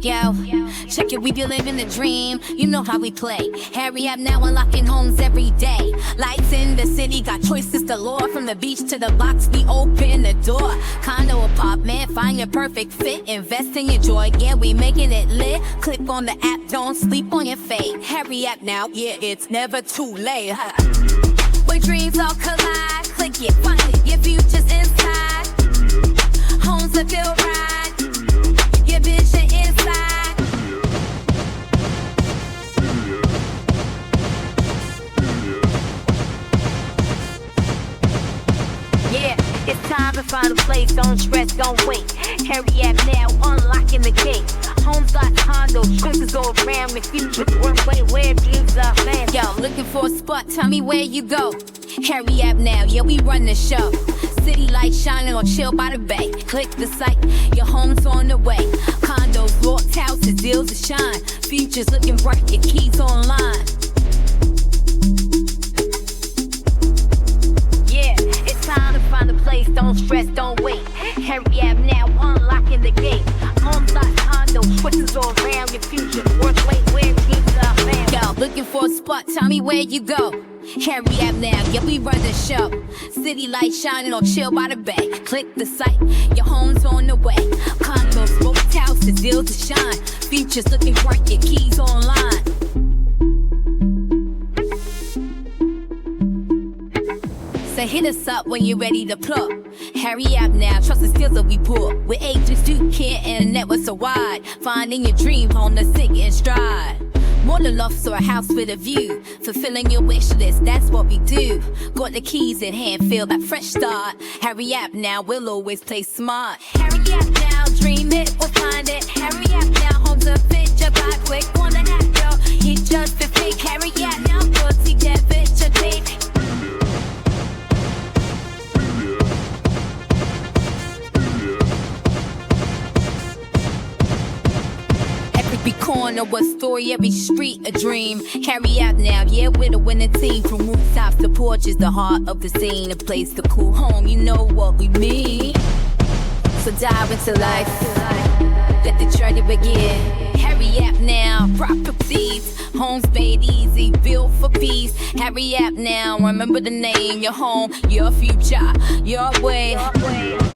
Yo, check it, we be living the dream. You know how we play. Hurry up now, unlocking homes every day. Lights in the city, got choices galore. From the beach to the box, we open the door. Condo, apartment, find your perfect fit. Invest in your joy, yeah, we making it lit. Click on the app, don't sleep on your fate. Hurry up now, yeah, it's never too late. Where dreams all collide, click it, find it, your future's inside. Homes that feel right, your vision inside. Yeah, it's time to find a place, don't stress, don't wait. Hurry up now, unlocking the gate. Homes like condos, choices go around, the future work where dreams are found. Yo, looking for a spot, tell me where you go. Hurry up now, yeah, we run the show. City lights shining or chill by the bay. Click the site, your home's on the way. Condos, loft houses, deals to shine. Futures looking bright, your keys online. Yeah, it's time to find a place, don't stress, don't wait. Hurry up now, unlocking the gate. Homes like condos, choices all around, your future work where dreams are found. Yo, looking for a spot, tell me where you go. Hurry up now, yeah, we run the show. City lights shining or chill by the bay. Click the site, your home's on the way. Condos, loft houses, deals to shine. Futures looking bright, your keys online. So hit us up when you're ready to plug. Hurry up now, trust the skills that we pull. With agents do care and the network so wide. Finding your dream home to sink in stride. More than lofts or a house with a view. Fulfilling your wish list, that's what we do. Got the keys in hand, feel that fresh start. Hurry up now, we'll always play smart. Hurry up now, dream it, we'll find it. Hurry up now, homes a fit, just buy quick on the app, yo. You just fit quick, hurry up now, go see that bitch, your date. Every corner a story, every street a dream. Hurry up now, yeah, we're the winning team. From rooftops to porches, the heart of the scene. A place to call home, you know what we mean. So dive into life, let the journey begin. Hurry up now, properties, homes made easy, built for peace. Hurry up now, remember the name, your home, your future, your way.